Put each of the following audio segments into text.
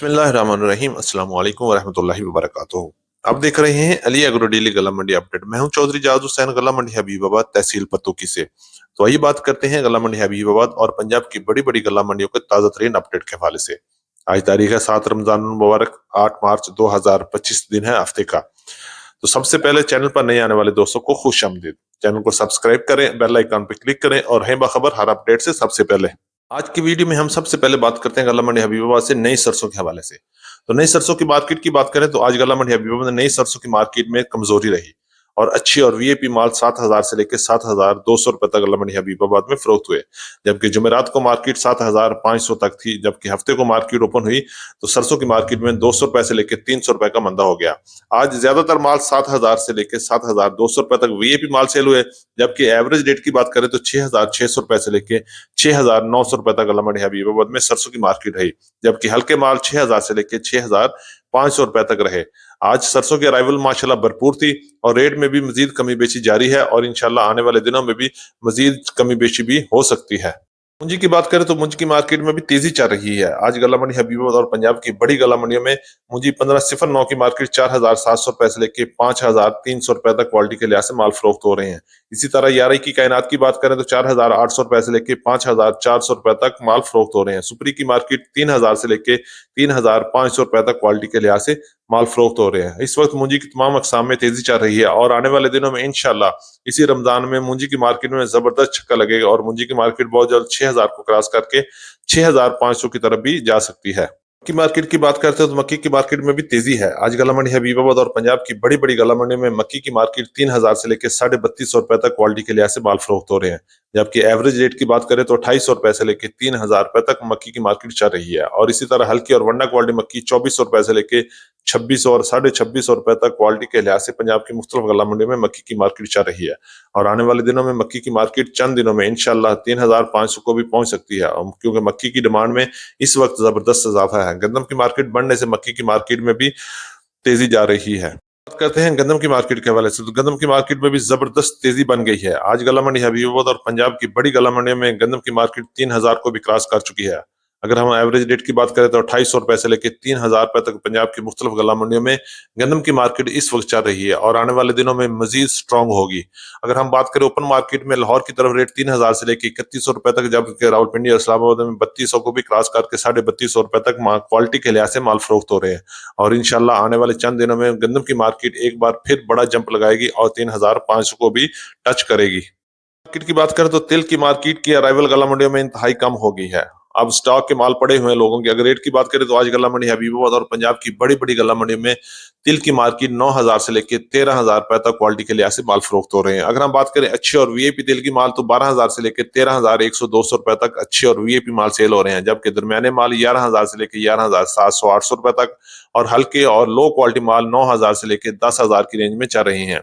बिस्मिल्लाहिर्रहमानिर्रहीम अस्सलाम वालेकुम वरहमतुल्लाहि वबरकातुहू। आप देख रहे हैं अली एग्रो डेली गला मंडी अपडेट। मैं हूं चौधरी जाद हुसैन, गला मंडी हबीबाबाद, तहसील पत्तुकी से। तो आइए बात करते हैं गला मंडी हबीबाबाद और पंजाब की बड़ी बड़ी गला मंडियों के ताजा तरीन अपडेट के हवाले से। आज तारीख है 7 रमजान मुबारक, 8 मार्च 2025, दिन है हफ्ते का। तो सबसे पहले चैनल पर नए आने वाले दोस्तों को खुश आमदीद। चैनल को सब्सक्राइब करें, बेल आइकन पर क्लिक करें और हैं बाखबर हर अपडेट से सबसे पहले। आज की वीडियो में हम सबसे पहले बात करते हैं गला मंडी हबीबाबाद से नई सरसों के हवाले से। तो नई सरसों की मार्केट की बात करें तो आज गला मंडी हबीबाबाद में नई सरसों की मार्केट में कमजोरी रही और अच्छी और वीआईपी माल 7,000 से लेकर 7,200 रुपए तक गला मंडी हबीबाबाद में फरोख्त हुए। जबकि जुमेरात को मार्केट 7,500 तक थी, जबकि हफ्ते को मार्केट ओपन हुई तो सरसों की मार्केट में 200 रुपए से लेकर 300 रुपए का मंदा हो गया। आज ज्यादातर माल 7,000 से लेकर 7,200 रुपए तक वीआईपी माल सेल हुए। जबकि एवरेज रेट की बात करें तो 6,600 रुपए से लेकर 6,900 रुपए तक गला मंडी हबीबाबाद में सरसों की मार्केट रही। जबकि हल्के माल 6,000 से लेकर 6,500 रुपए तक रहे। आज सरसों की अराइवल माशाल्लाह भरपूर थी और रेट में भी मजीद कमी बेची जारी है और इंशाल्लाह आने वाले दिनों में भी मजीद कमी बेची भी हो सकती है। मुंजी की बात करें तो मुंजी की मार्केट में भी तेजी चल रही है। आज गला मंडी हबीबाबाद और पंजाब की बड़ी गला मंडियों में मुंजी 1509 की मार्केट 4,700 रुपए से लेकर 5,300 रुपए तक क्वालिटी के लिहाज से माल फरोख्त हो रहे हैं। इसी तरह याराई की कायनात की बात करें तो 4,800 रुपए से लेकर 5,400 रुपए तक माल फरोख्त हो रहे हैं। सुपरी की मार्केट 3,000 से लेकर 3,500 रुपए तक क्वालिटी के लिहाज से माल फरोख्त हो रहे हैं। इस वक्त मुंजी की तमाम अकसाम में तेजी चल रही है और आने वाले दिनों में इंशाल्लाह इसी रमजान में मुंजी की मार्केट में जबरदस्त छक्का लगेगा और मुंजी की मार्केट बहुत जल्द 6,000 को क्रॉस करके 6,500 की तरफ भी जा सकती है। की मार्केट की बात करते हैं तो मक्की की मार्केट में भी तेजी है। आज गला मंडी हबीबाबाद और पंजाब की बड़ी बड़ी गला मंडी में मक्की की मार्केट 3,000 से लेकर 3,250 रुपए तक क्वालिटी के लिहाज से माल फरोख्त हो रहे हैं। जबकि एवरेज रेट की बात करें तो 2,250 रुपए से लेकर 3,000 रुपए तक मक्की की मार्केट चल रही है। और इसी तरह हल्की और वंडा क्वालिटी मक्की 2,400 रुपए से लेकर 2,600 और 2,550 रुपए तक क्वालिटी के लिहाज से पंजाब की मुख्तलिफ गला मंडी में मक्की की मार्केट चल रही है। और आने वाले दिनों में मक्की की मार्केट चंद दिनों में इंशाल्लाह 3,500 को भी पहुंच सकती है, क्योंकि मक्की की डिमांड में इस वक्त जबरदस्त इजाफा है। गंदम की मार्केट बढ़ने से मक्की की मार्केट में भी तेजी जा रही है। बात करते हैं गंदम की मार्केट के हवाले से तो गंदम की मार्केट में भी जबरदस्त तेजी बन गई है। आज गला मंडी हबीबाबाद और पंजाब की बड़ी गला मंडी में गंदम की मार्केट 3,000 को भी क्रॉस कर चुकी है। अगर हम एवरेज रेट की बात करें तो 2,250 रुपए से लेकर 3,000 रुपए तक पंजाब की मुख्तलिफ गला मंडियों में गंदम की मार्केट इस वक्त चल रही है और आने वाले दिनों में मजीद स्ट्रांग होगी। अगर हम बात करें ओपन मार्केट में लाहौर की तरफ रेट 3,000 से लेकर 3,100 रुपए तक, जबकि रावलपिंडी और इस्लामाबाद में 3,200 को भी क्रॉस करके 3,250 रुपए तक क्वालिटी के लिहाज से माल फरोख्त हो रहे हैं। और इंशाल्लाह आने वाले चंद दिनों में गंदम की मार्केट एक बार फिर बड़ा जंप लगाएगी और 3,500 को भी टच करेगी। मार्केट की बात करें तो तिल की मार्केट की अराइवल गला मंडियों में इंतहाई कम हो गई है। अब स्टॉक के माल पड़े हुए हैं लोगों के। अगर रेट की बात करें तो आज गला मंडी हबीबाबाद और पंजाब की बड़ी बड़ी गला मंडी में तिल की मार्केट 9,000 से लेकर 13,000 रुपए तक क्वालिटी के लिहाज से माल फरोख्त हो रहे हैं। अगर हम बात करें अच्छे और वीआईपी तिल की माल तो 12,000 से लेकर 13,100-200 रुपए तक अच्छे और वीआईपी माल सेल हो रहे हैं। जबकि दरमियाने माल 11,000 से लेकर 11,700-800 रुपए तक और हल्के और लो क्वालिटी माल 9,000 से लेकर 10,000 की रेंज में चल रही हैं।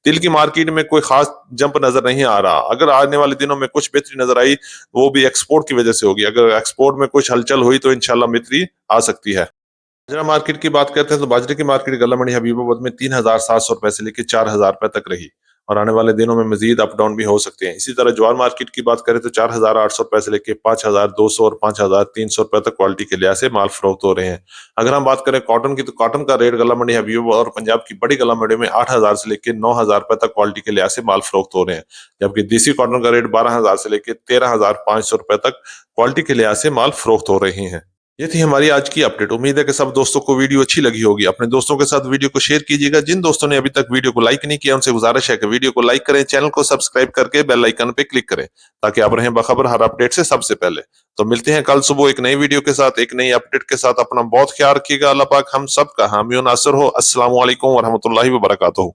तिल की मार्केट में कोई खास जंप नजर नहीं आ रहा। अगर आने वाले दिनों में कुछ बेहतरी नजर आई वो भी एक्सपोर्ट की वजह से होगी। अगर एक्सपोर्ट में कुछ हलचल हुई तो इंशाल्लाह बेहतरी आ सकती है। बाजरा मार्केट की बात करते हैं तो बाजरे की मार्केट गला मंडी हबीबाबाद में 3,700 रुपए से लेकर 4,000 रुपए तक रही और आने वाले दिनों में मजीद अप डाउन भी हो सकते हैं। इसी तरह ज्वार मार्केट की बात करें तो 4,800 रुपए से लेकर 5,200 और 5,300 रुपए तक क्वालिटी के लिहाज से माल फरोख्त हो रहे हैं। अगर हम बात करें कॉटन की तो कॉटन का रेट गला मंडी हबीबाबाद और पंजाब की बड़ी गला मंडी में 8,000 से लेकर 9,000 रुपए तक क्वालिटी के लिहाज से माल फरोख्त हो रहे हैं। जबकि देसी कॉटन का रेट 12,000 से लेकर 13,500 रुपए तक क्वालिटी के लिहाज से माल फरोख्त हो रहे हैं। ये थी हमारी आज की अपडेट। उम्मीद है कि सब दोस्तों को वीडियो अच्छी लगी होगी। अपने दोस्तों के साथ वीडियो को शेयर कीजिएगा। जिन दोस्तों ने अभी तक वीडियो को लाइक नहीं किया उनसे गुजारिश है कि वीडियो को लाइक करें, चैनल को सब्सक्राइब करके बेल आइकन पे क्लिक करें ताकि आप रहें बाखबर हर अपडेट से सबसे पहले। तो मिलते हैं कल सुबह एक नई वीडियो के साथ, एक नई अपडेट के साथ। अपना बहुत ख्याल रखिएगा। अल्लाह पाक हम सब का हामी और नासिर हो। अस्सलाम वालेकुम वरहमतुल्लाहि वबरकातुहू।